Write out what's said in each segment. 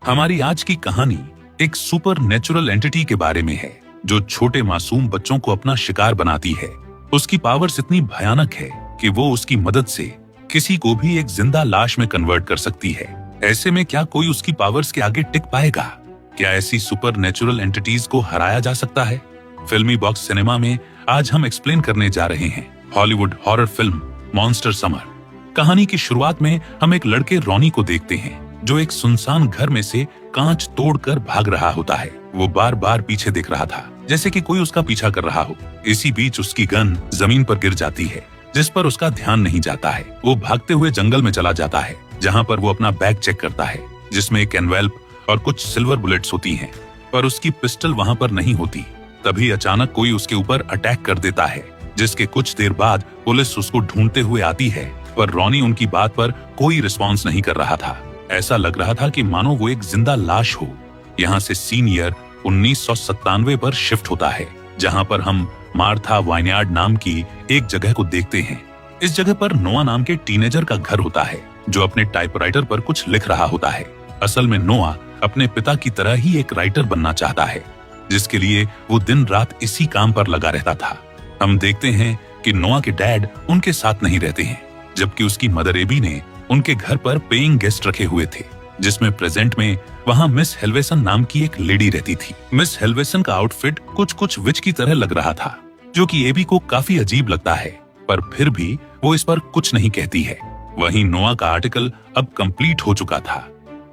हमारी आज की कहानी एक सुपर नेचुरल एंटिटी के बारे में है जो छोटे मासूम बच्चों को अपना शिकार बनाती है। उसकी पावर्स इतनी भयानक है कि वो उसकी मदद से किसी को भी एक जिंदा लाश में कन्वर्ट कर सकती है। ऐसे में क्या कोई उसकी पावर्स के आगे टिक पाएगा? क्या ऐसी सुपर नेचुरल एंटिटीज को हराया जा सकता है? फिल्मी बॉक्स सिनेमा में आज हम एक्सप्लेन करने जा रहे हैं Hollywood horror film monster summer. कहानी की शुरुआत में हम एक लड़के रॉनी को देखते हैं जो एक सुनसान घर में से कांच तोड़कर भाग रहा होता है। वो बार बार पीछे देख रहा था जैसे कि कोई उसका पीछा कर रहा हो। इसी बीच उसकी गन जमीन पर गिर जाती है जिस पर उसका ध्यान नहीं जाता है। वो भागते हुए जंगल में चला जाता है जहाँ पर वो अपना बैग चेक करता है जिसमें एक एनवेल्प और कुछ सिल्वर बुलेट्स होती हैं, पर उसकी पिस्टल वहाँ पर नहीं होती। तभी अचानक कोई उसके ऊपर अटैक कर देता है जिसके कुछ देर बाद पुलिस उसको ढूंढते हुए आती है, पर रॉनी उनकी बात पर कोई रिस्पॉन्स नहीं कर रहा था। ऐसा लग रहा था कि मानो वो एक जिंदा लाश हो। यहाँ से सीन ईयर 1997 पर शिफ्ट होता है जहाँ पर हम मार्था वाइनयार्ड नाम की एक जगह को देखते हैं। इस जगह पर नोआ नाम के टीनेजर का घर होता है जो अपने टाइपराइटर पर कुछ लिख रहा होता है। असल में नोआ अपने पिता की तरह ही एक राइटर बनना चाहता है जिसके लिए वो दिन रात इसी काम पर लगा रहता था। हम देखते हैं कि नोआ के डैड उनके साथ नहीं रहते हैं जबकि उसकी मदर एबी ने उनके घर पर पेइंग गेस्ट रखे हुए थे, जिसमें प्रेजेंट में वहाँ मिस हेल्वेसन नाम की एक लेडी रहती थी। मिस हेल्वेसन का आउटफिट कुछ विच की तरह लग रहा था जो कि एबी को काफी अजीब लगता है, पर फिर भी वो इस पर कुछ नहीं कहती है। वहीं नोआ का आर्टिकल अब कंप्लीट हो चुका था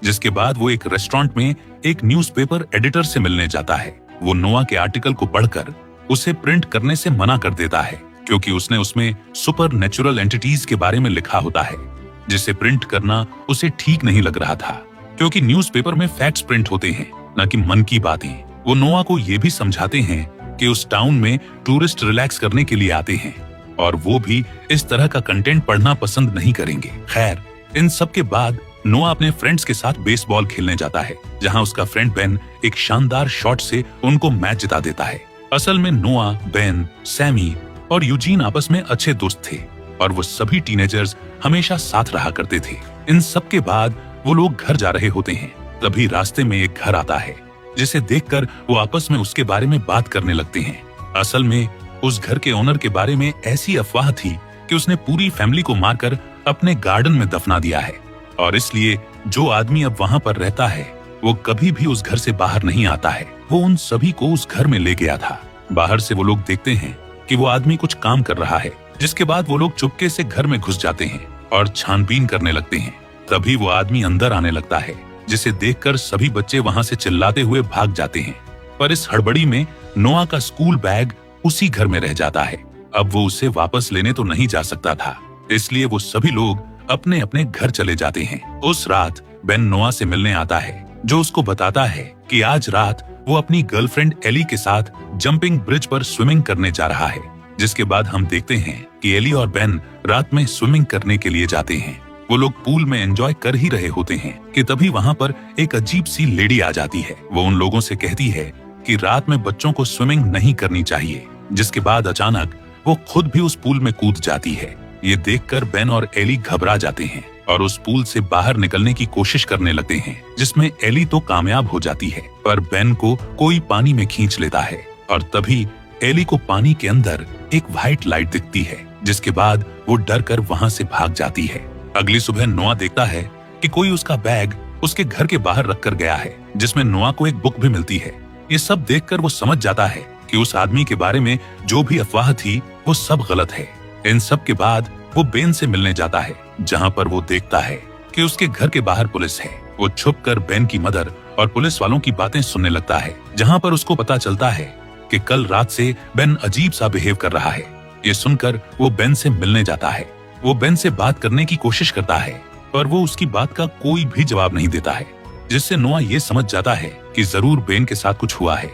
जिसके बाद वो एक रेस्टोरेंट में एक न्यूज़पेपर एडिटर से मिलने जाता है। वो नोआ के आर्टिकल को पढ़कर उसे प्रिंट करने से मना कर देता है क्योंकि उसने उसमें सुपर नेचुरल एंटिटीज के बारे में लिखा होता है जिसे प्रिंट करना उसे ठीक नहीं लग रहा था क्योंकि न्यूज़पेपर में फैक्ट्स प्रिंट होते हैं न कि मन की बातें। वो नोआ को ये भी समझाते हैं कि उस टाउन में टूरिस्ट रिलैक्स करने के लिए आते हैं और वो भी इस तरह का कंटेंट पढ़ना पसंद नहीं करेंगे। खैर, इन सब के बाद नोआ अपने फ्रेंड्स के साथ बेसबॉल खेलने जाता है जहां उसका फ्रेंड बेन एक शानदार शॉट से उनको मैच जिता देता है। असल में नोआ, बेन, सैमी और यूजीन आपस में अच्छे दोस्त थे और वो सभी टीनेजर्स हमेशा साथ रहा करते थे। इन सब के बाद वो लोग घर जा रहे होते हैं। तभी रास्ते में एक घर आता है जिसे देखकर वो आपस में उसके बारे में बात करने लगते हैं। असल में उस घर के ओनर के बारे में ऐसी अफवाह थी कि उसने पूरी फैमिली को मारकर अपने गार्डन में दफना दिया है और इसलिए जो आदमी अब वहाँ पर रहता है वो कभी भी उस घर से बाहर नहीं आता है। वो उन सभी को उस घर में ले गया था। बाहर से वो लोग देखते हैं कि वो आदमी कुछ काम कर रहा है, जिसके बाद वो लोग चुपके से घर में घुस जाते हैं और छानबीन करने लगते हैं। तभी वो आदमी अंदर आने लगता है जिसे देखकर सभी बच्चे वहां से चिल्लाते हुए भाग जाते हैं, पर इस हड़बड़ी में नोआ का स्कूल बैग उसी घर में रह जाता है। अब वो उसे वापस लेने तो नहीं जा सकता था, इसलिए वो सभी लोग अपने अपने घर चले जाते हैं। उस रात बेन नोआ से मिलने आता है जो उसको बताता है कि आज रात वो अपनी गर्लफ्रेंड एली के साथ जंपिंग ब्रिज पर स्विमिंग करने जा रहा है। जिसके बाद हम देखते हैं कि एली और बेन रात में स्विमिंग करने के लिए जाते हैं। वो लोग पूल में एंजॉय कर ही रहे होते हैं कि तभी वहाँ पर एक अजीब सी लेडी आ जाती है। वो उन लोगों से कहती है कि रात में बच्चों को स्विमिंग नहीं करनी चाहिए, जिसके बाद अचानक वो खुद भी उस पूल में कूद जाती है। ये देखकर बेन और एली घबरा जाते हैं और उस पूल से बाहर निकलने की कोशिश करने लगते हैं, जिसमें एली तो कामयाब हो जाती है पर बेन को कोई पानी में खींच लेता है और तभी एली को पानी के अंदर एक व्हाइट लाइट दिखती है, जिसके बाद वो डर कर वहाँ से भाग जाती है। अगली सुबह नोआ देखता है कि कोई उसका बैग उसके घर के बाहर रख कर गया है जिसमें नोआ को एक बुक भी मिलती है। ये सब देखकर वो समझ जाता है कि उस आदमी के बारे में जो भी अफवाह थी वो सब गलत है। इन सब के बाद वो बेन से मिलने जाता है जहाँ पर वो देखता है कि उसके घर के बाहर पुलिस है। वो छुपकर बेन की मदर और पुलिस वालों की बातें सुनने लगता है जहाँ पर उसको पता चलता है कि कल रात से बेन अजीब सा बिहेव कर रहा है। ये सुनकर वो बेन से मिलने जाता है। वो बेन से बात करने की कोशिश करता है पर वो उसकी बात का कोई भी जवाब नहीं देता है, जिससे नोआ ये समझ जाता है कि जरूर बेन के साथ कुछ हुआ है।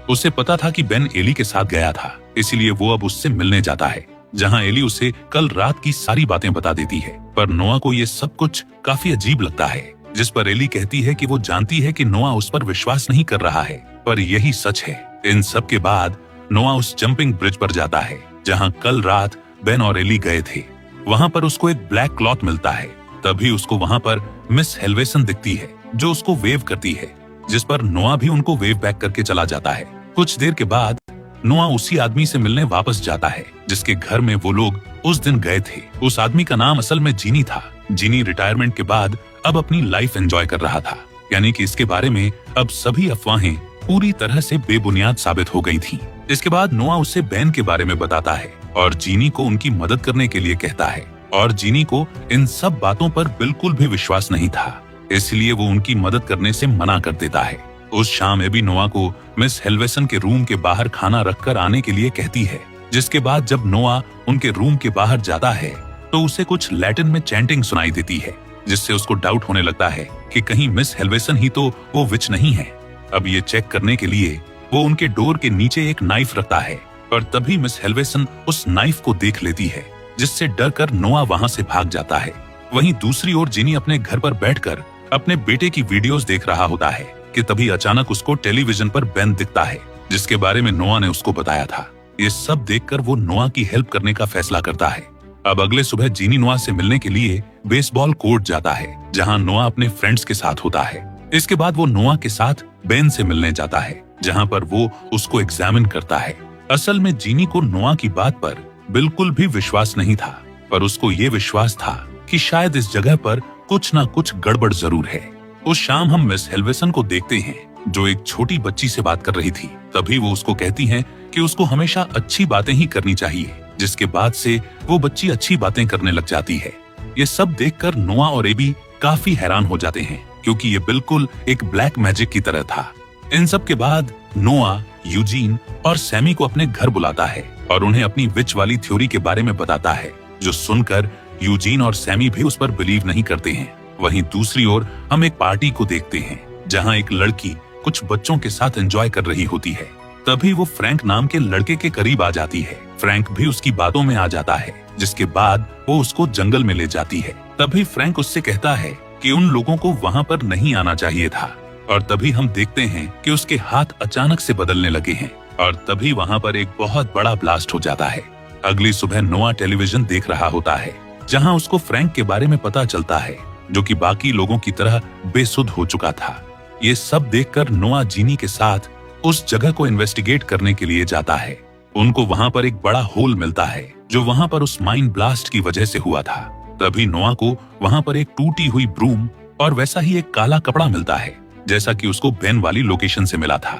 उसे पता था कि बेन एली के साथ गया था, इसीलिए वो अब उससे मिलने जाता है जहाँ एली उसे कल रात की सारी बातें बता देती है। पर नोआ को ये सब कुछ काफी अजीब लगता है, जिस पर एली कहती है कि वो जानती है कि नोआ उस पर विश्वास नहीं कर रहा है, पर यही सच है। इन सब के बाद नोआ उस जंपिंग ब्रिज पर जाता है जहाँ कल रात बेन और एली गए थे। वहाँ पर उसको एक ब्लैक क्लॉथ मिलता है। तभी उसको वहाँ पर मिस हेल्वेसन दिखती है जो उसको वेव करती है, जिस पर नोआ भी उनको वेव बैक करके चला जाता है। कुछ देर के बाद नोआ उसी आदमी से मिलने वापस जाता है जिसके घर में वो लोग उस दिन गए थे। उस आदमी का नाम असल में जीनी था। जीनी रिटायरमेंट के बाद अब अपनी लाइफ एंजॉय कर रहा था, यानी कि इसके बारे में अब सभी अफवाहें पूरी तरह से बेबुनियाद साबित हो गई थीं। इसके बाद नोआ उसे बेन के बारे में बताता है और जीनी को उनकी मदद करने के लिए कहता है, और जीनी को इन सब बातों पर बिल्कुल भी विश्वास नहीं था, इसलिए वो उनकी मदद करने से मना कर देता है। उस शाम एबी नोआ को मिस हेल्वेसन के रूम के बाहर खाना रखकर आने के लिए कहती है, जिसके बाद जब नोआ उनके रूम के बाहर जाता है तो उसे कुछ लैटिन में चैंटिंग सुनाई देती है, जिससे उसको डाउट होने लगता है कि कहीं मिस हेल्वेसन ही तो वो विच नहीं है। अब ये चेक करने के लिए वो उनके डोर के नीचे एक नाइफ रखता है, पर तभी मिस हेल्वेसन उस नाइफ को देख लेती है, जिससे डर कर नोआ वहाँ से भाग जाता है। वहीं दूसरी ओर जिनी अपने घर पर बैठकर अपने बेटे की वीडियोस देख रहा होता है कि तभी अचानक उसको टेलीविजन पर बेन दिखता है, जिसके बारे में नोआ ने उसको बताया था। ये सब देखकर वो नोआ की हेल्प करने का फैसला करता है। अब अगले सुबह जीनी नोआ से मिलने के लिए बेसबॉल कोर्ट जाता है, जहां नोआ अपने फ्रेंड्स के साथ होता है। इसके बाद वो नोआ के साथ बेन से मिलने जाता है, जहां पर वो उसको एग्जामिन करता है। असल में जीनी को नोआ की बात पर बिल्कुल भी विश्वास नहीं था, पर उसको ये विश्वास था कि शायद इस जगह पर कुछ ना कुछ गड़बड़ जरूर है। उस शाम हम मिस हेल्वेसन को देखते हैं, जो एक छोटी बच्ची से बात कर रही थी। तभी वो उसको कहती हैं कि उसको हमेशा अच्छी बातें ही करनी चाहिए, जिसके बाद से वो बच्ची अच्छी बातें करने लग जाती है। ये सब देखकर नोआ और एबी काफी हैरान हो जाते हैं, क्योंकि ये बिल्कुल एक ब्लैक मैजिक की तरह था। इन सब के बाद नोआ यूजीन और सैमी को अपने घर बुलाता है और उन्हें अपनी विच वाली थ्योरी के बारे में बताता है, जो सुनकर यूजीन और सैमी भी उस पर बिलीव नहीं करते हैं। वहीं दूसरी ओर हम एक पार्टी को देखते हैं, जहां एक लड़की कुछ बच्चों के साथ एंजॉय कर रही होती है। तभी वो फ्रैंक नाम के लड़के के करीब आ जाती है। फ्रैंक भी उसकी बातों में आ जाता है, जिसके बाद वो उसको जंगल में ले जाती है। तभी फ्रैंक उससे कहता है कि उन लोगों को वहाँ पर नहीं आना चाहिए था, और तभी हम देखते हैं कि उसके हाथ अचानक से बदलने लगे हैं, और तभी वहाँ पर एक बहुत बड़ा ब्लास्ट हो जाता है। अगली सुबह नोआ टेलीविजन देख रहा होता है, जहाँ उसको फ्रैंक के बारे में पता चलता है, जो कि बाकी लोगों की तरह बेसुध हो चुका था। ये सब देखकर नोआ जीनी के साथ उस जगह को इन्वेस्टिगेट करने के लिए जाता है। उनको वहाँ पर एक बड़ा होल मिलता है, जो वहाँ पर उस माइंड ब्लास्ट की वजह से हुआ था। तभी नोआ को वहाँ पर एक टूटी हुई ब्रूम और वैसा ही एक काला कपड़ा मिलता है, जैसा कि उसको बेन वाली लोकेशन से मिला था।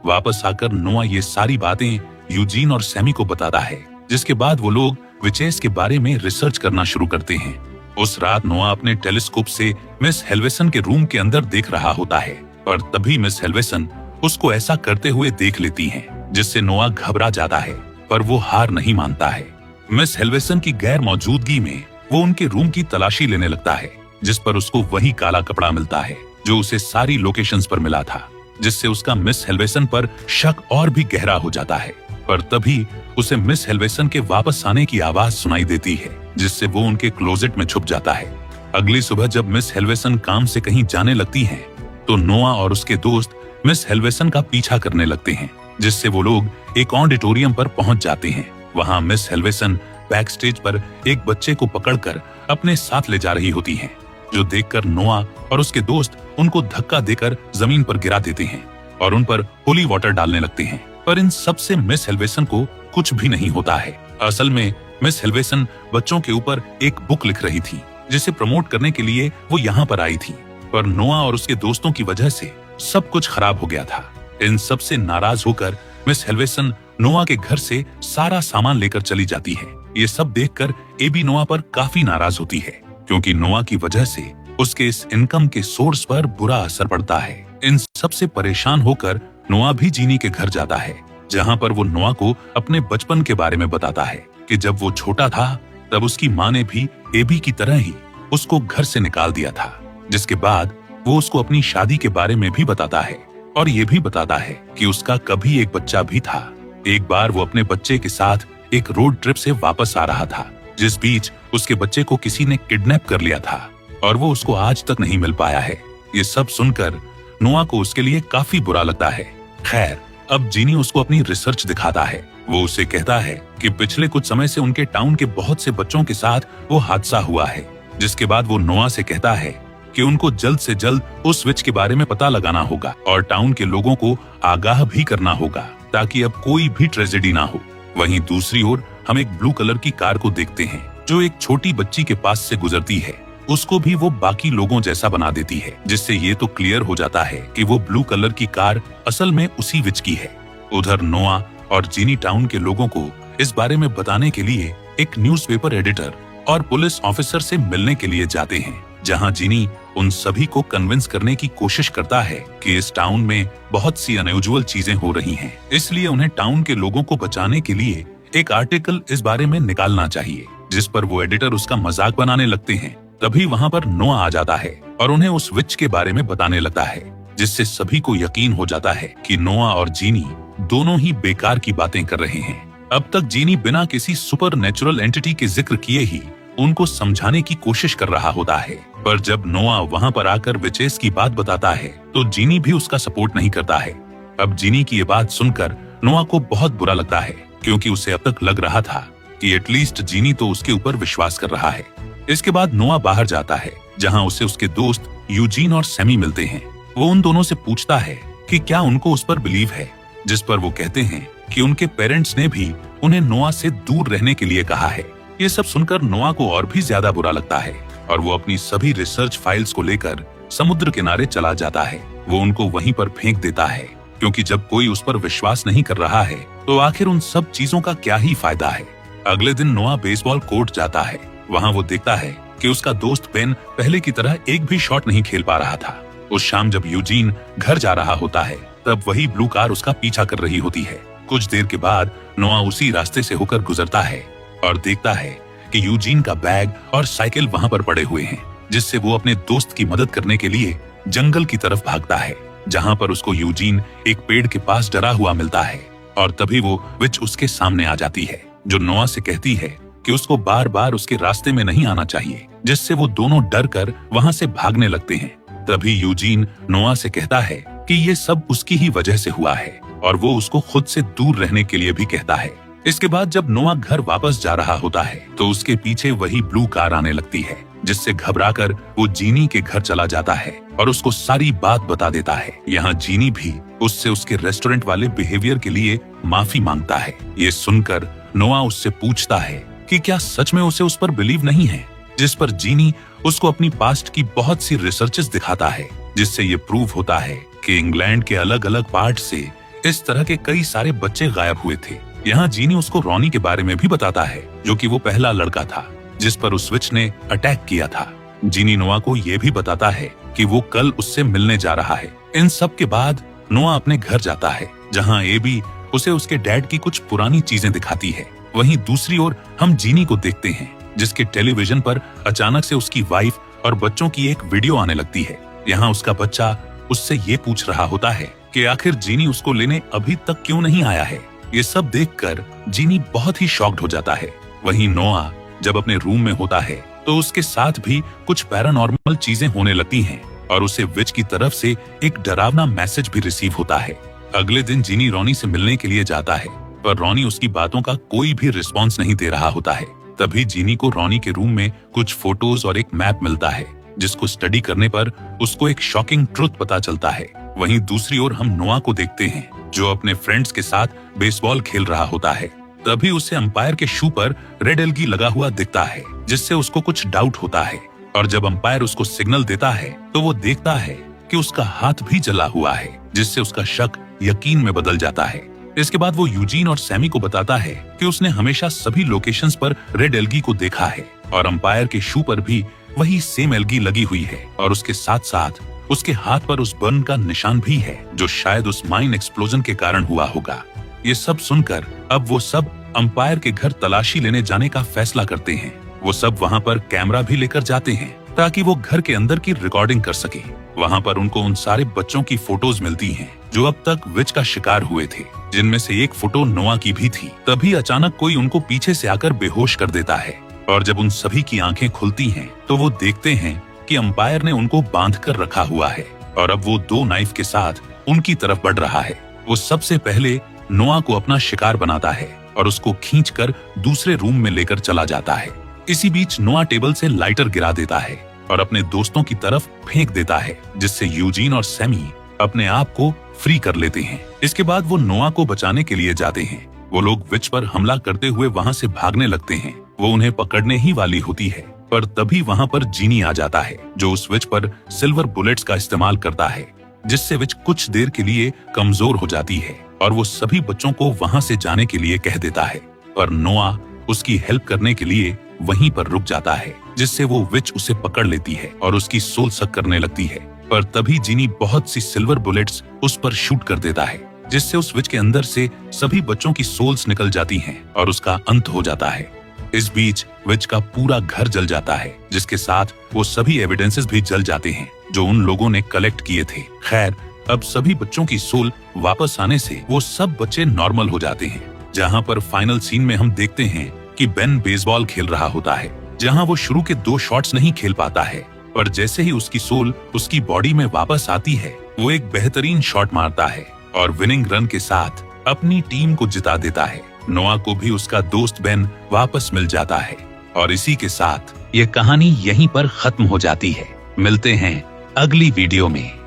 वापस आकर नोआ ये सारी बातें यूजीन और सैमी को बताता है, जिसके बाद वो लोग विचेस के बारे में रिसर्च करना शुरू करते हैं। उस रात नोआ अपने टेलीस्कोप से मिस हेल्वेसन के रूम के अंदर देख रहा होता है, और तभी मिस हेल्वेसन उसको ऐसा करते हुए देख लेती हैं, जिससे नोआ घबरा जाता है, पर वो हार नहीं मानता है। मिस हेल्वेसन की गैर मौजूदगी में वो उनके रूम की तलाशी लेने लगता है, जिस पर उसको वही काला कपड़ा मिलता है जो उसे सारी लोकेशंस पर मिला था, जिससे उसका मिस हेल्वेसन पर शक और भी गहरा हो जाता है। पर तभी उसे मिस हेल्वेसन के वापस आने की आवाज सुनाई देती है, जिससे वो उनके क्लोजेट में छुप जाता है। अगली सुबह जब मिस हेल्वेसन काम से कहीं जाने लगती हैं, तो नोआ और उसके दोस्त मिस हेल्वेसन का पीछा करने लगते हैं, जिससे वो लोग एक ऑडिटोरियम पर पहुंच जाते हैं। वहां मिस हेल्वेसन बैक स्टेज पर एक बच्चे को पकड़कर अपने साथ ले जा रही होती हैं, जो देखकर नोआ और उसके दोस्त उनको धक्का देकर जमीन पर गिरा देते हैं और उन पर होली वाटर डालने लगते हैं। पर इन सब से मिस हेल्वेसन को कुछ भी नहीं होता है। असल में मिस हेल्वेसन बच्चों के ऊपर एक बुक लिख रही थी, जिसे प्रमोट करने के लिए वो यहाँ पर आई थी, पर नोआ और उसके दोस्तों की वजह से सब कुछ खराब हो गया था। इन सब से नाराज होकर मिस हेल्वेसन नोआ के घर से सारा सामान लेकर चली जाती है। ये सब देखकर एबी नोआ पर काफी नाराज होती है, क्योंकि नोआ की वजह से उसके इस इनकम के सोर्स पर बुरा असर पड़ता है। इन सब से परेशान होकर नोआ भी जीनी के घर जाता है, जहाँ पर वो नोआ को अपने बचपन के बारे में बताता है कि जब वो छोटा था तब उसकी माँ ने भी एबी की तरह ही उसको घर से निकाल दिया था। जिसके बाद वो उसको अपनी शादी के बारे में भी बताता है, और ये भी बताता है कि उसका कभी एक बच्चा भी था। एक बार वो अपने बच्चे के साथ एक रोड ट्रिप से वापस आ रहा था, जिस बीच उसके बच्चे को किसी ने किडनैप कर लिया था, और वो उसको आज तक नहीं मिल पाया है। ये सब सुनकर नोआ को उसके लिए काफी बुरा लगता है। खैर, अब जीनी उसको अपनी रिसर्च दिखाता है। वो उसे कहता है कि पिछले कुछ समय से उनके टाउन के बहुत से बच्चों के साथ वो हादसा हुआ है। जिसके बाद वो नोआ से कहता है कि उनको जल्द से जल्द उस विच के बारे में पता लगाना होगा और टाउन के लोगों को आगाह भी करना होगा ताकि अब कोई भी ट्रेजेडी ना हो। वहीं दूसरी ओर हम एक ब्लू कलर की कार को देखते हैं जो एक छोटी बच्ची के पास से गुजरती है। उसको भी वो बाकी लोगों जैसा बना देती है, जिससे ये तो क्लियर हो जाता है कि वो ब्लू कलर की कार असल में उसी विच की है। उधर नोआ और जीनी टाउन के लोगों को इस बारे में बताने के लिए एक न्यूज़पेपर एडिटर और पुलिस ऑफिसर से मिलने के लिए जाते हैं, जहां जीनी उन सभी को कन्विंस करने की कोशिश करता है कि इस टाउन में बहुत सी अनयूजुअल चीजें हो रही हैं, इसलिए उन्हें टाउन के लोगों को बचाने के लिए एक आर्टिकल इस बारे में निकालना चाहिए, जिस पर वो एडिटर उसका मजाक बनाने लगते हैं। तभी वहाँ पर नोआ आ जाता है और उन्हें उस विच के बारे में बताने लगता है, जिससे सभी को यकीन हो जाता है कि नोआ और जीनी दोनों ही बेकार की बातें कर रहे हैं। अब तक जीनी बिना किसी सुपर नेचुरल एंटिटी के जिक्र किए ही उनको समझाने की कोशिश कर रहा होता है, पर जब नोआ वहाँ पर आकर विचेस की बात बताता है तो जीनी भी उसका सपोर्ट नहीं करता है। अब जीनी की ये बात सुनकर नोआ को बहुत बुरा लगता है, क्योंकि उसे अब तक लग रहा था कि एटलीस्ट जीनी तो उसके ऊपर विश्वास कर रहा है। इसके बाद नोआ बाहर जाता है, जहां उसे उसके दोस्त यूजीन और सैमी मिलते हैं। वो उन दोनों से पूछता है कि क्या उनको उस पर बिलीव है, जिस पर वो कहते हैं कि उनके पेरेंट्स ने भी उन्हें नोआ से दूर रहने के लिए कहा है। ये सब सुनकर नोआ को और भी ज्यादा बुरा लगता है और वो अपनी सभी रिसर्च फाइल्स को लेकर समुद्र किनारे चला जाता है। वो उनको वहीं पर फेंक देता है, क्योंकि जब कोई उस पर विश्वास नहीं कर रहा है तो आखिर उन सब चीजों का क्या ही फायदा है। अगले दिन नोआ बेसबॉल कोर्ट जाता है। वहाँ वो देखता है कि उसका दोस्त बेन पहले की तरह एक भी शॉट नहीं खेल पा रहा था। उस शाम जब यूजीन घर जा रहा होता है तब वही ब्लू कार उसका पीछा कर रही होती है। कुछ देर के बाद नोआ उसी रास्ते से होकर गुजरता है और देखता है कि यूजीन का बैग और साइकिल वहाँ पर पड़े हुए हैं, जिससे वो अपने दोस्त की मदद करने के लिए जंगल की तरफ भागता है, जहाँ पर उसको यूजीन एक पेड़ के पास डरा हुआ मिलता है। और तभी वो विच उसके सामने आ जाती है, जो नोआ से कहती है कि उसको बार बार उसके रास्ते में नहीं आना चाहिए, जिससे वो दोनों डर कर वहाँ से भागने लगते हैं। तभी यूजीन नोआ से कहता है कि ये सब उसकी ही वजह से हुआ है और वो उसको खुद से दूर रहने के लिए भी कहता है। इसके बाद जब नोआ घर वापस जा रहा होता है तो उसके पीछे वही ब्लू कार आने लगती है, जिससे घबराकर वो जीनी के घर चला जाता है और उसको सारी बात बता देता है। यहाँ जीनी भी उससे उसके रेस्टोरेंट वाले बिहेवियर के लिए माफी मांगता है। ये सुनकर नोआ उससे पूछता है कि क्या सच में उसे उस पर बिलीव नहीं है, जिस पर जीनी उसको अपनी पास्ट की बहुत सी रिसर्चेस दिखाता है, जिससे ये प्रूव होता है कि इंग्लैंड के अलग अलग पार्ट से इस तरह के कई सारे बच्चे गायब हुए थे। यहाँ जीनी उसको रॉनी के बारे में भी बताता है, जो कि वो पहला लड़का था जिस पर उस विच ने अटैक किया था। जीनी नोआ को ये भी बताता है कि वो कल उससे मिलने जा रहा है। इन सब के बाद नोआ अपने घर जाता है, जहाँ एबी उसे उसके डैड की कुछ पुरानी चीजें दिखाती है। वहीं दूसरी ओर हम जीनी को देखते हैं, जिसके टेलीविजन पर अचानक से उसकी वाइफ और बच्चों की एक वीडियो आने लगती है। यहाँ उसका बच्चा उससे ये पूछ रहा होता है कि आखिर जीनी उसको लेने अभी तक क्यों नहीं आया है। ये सब देखकर जीनी बहुत ही शॉक्ड हो जाता है। वहीं नोआ जब अपने रूम में होता है तो उसके साथ भी कुछ पैरानॉर्मल चीजें होने लगती हैं और उसे विच की तरफ से एक डरावना मैसेज भी रिसीव होता है। अगले दिन जीनी रॉनी से मिलने के लिए जाता है, पर रॉनी उसकी बातों का कोई भी रिस्पॉन्स नहीं दे रहा होता है। तभी जीनी को रॉनी के रूम में कुछ फोटोज और एक मैप मिलता है, जिसको स्टडी करने पर उसको एक शॉकिंग ट्रुथ पता चलता है। वहीं दूसरी ओर हम नोआ को देखते हैं, जो अपने फ्रेंड्स के साथ बेसबॉल खेल रहा होता है। तभी उसे अंपायर के शू पर रेड एलगी लगा हुआ दिखता है, जिससे उसको कुछ डाउट होता है। और जब अंपायर उसको सिग्नल देता है तो वो देखता है कि उसका हाथ भी जला हुआ है, जिससे उसका शक यकीन में बदल जाता है। इसके बाद वो यूजीन और सैमी को बताता है कि उसने हमेशा सभी लोकेशंस पर रेड एलगी को देखा है और अंपायर के शू पर भी वही सेम एलगी लगी हुई है और उसके साथ साथ उसके हाथ पर उस बर्न का निशान भी है, जो शायद उस माइन एक्सप्लोजन के कारण हुआ होगा। ये सब सुनकर अब वो सब अंपायर के घर तलाशी लेने जाने का फैसला करते हैं। वो सब वहाँ पर कैमरा भी लेकर जाते हैं ताकि वो घर के अंदर की रिकॉर्डिंग कर सके। वहाँ पर उनको उन सारे बच्चों की फोटोज मिलती हैं जो अब तक विच का शिकार हुए थे, जिनमें से एक फोटो नोआ की भी थी। तभी अचानक कोई उनको पीछे से आकर बेहोश कर देता है और जब उन सभी की आंखें खुलती हैं तो वो देखते हैं कि अंपायर ने उनको बांध कर रखा हुआ है और अब वो 2 नाइफ के साथ उनकी तरफ बढ़ रहा है। वो सबसे पहले नोआ को अपना शिकार बनाता है और उसको खींचकर दूसरे रूम में लेकर चला जाता है। इसी बीच नोआ टेबल से लाइटर गिरा देता है और अपने दोस्तों की तरफ फेंक देता है, जिससे यूजीन और सैमी अपने आप को फ्री कर लेते हैं। इसके बाद वो नोआ को बचाने के लिए जाते हैं। वो लोग विच पर हमला करते हुए वहाँ से भागने लगते हैं। वो उन्हें पकड़ने ही वाली होती है, पर तभी वहाँ पर जीनी आ जाता है, जो उस विच पर सिल्वर बुलेट्स का इस्तेमाल करता है, जिससे विच कुछ देर के लिए कमजोर हो जाती है और वो सभी बच्चों को वहाँ से जाने के लिए कह देता है। पर नोआ उसकी हेल्प करने के लिए वहीं पर रुक जाता है, जिससे वो विच उसे पकड़ लेती है और उसकी सोल सक करने लगती है। पर तभी जीनी बहुत सी सिल्वर बुलेट्स उस पर शूट कर देता है, जिससे उस विच के अंदर से सभी बच्चों की सोल्स निकल जाती हैं और उसका अंत हो जाता है। इस बीच विच का पूरा घर जल जाता है, जिसके साथ वो सभी एविडेंसेस भी जल जाते हैं जो उन लोगों ने कलेक्ट किए थे। खैर, अब सभी बच्चों की सोल वापस आने से वो सब बच्चे नॉर्मल हो जाते हैं। जहाँ पर फाइनल सीन में हम देखते हैं कि बेन बेसबॉल खेल रहा होता है, जहाँ वो शुरू के 2 शॉट्स नहीं खेल पाता है, पर जैसे ही उसकी सोल उसकी बॉडी में वापस आती है, वो एक बेहतरीन शॉट मारता है और विनिंग रन के साथ अपनी टीम को जिता देता है। नोआ को भी उसका दोस्त बेन वापस मिल जाता है और इसी के साथ ये कहानी यहीं पर खत्म हो जाती है। मिलते हैं अगली वीडियो में।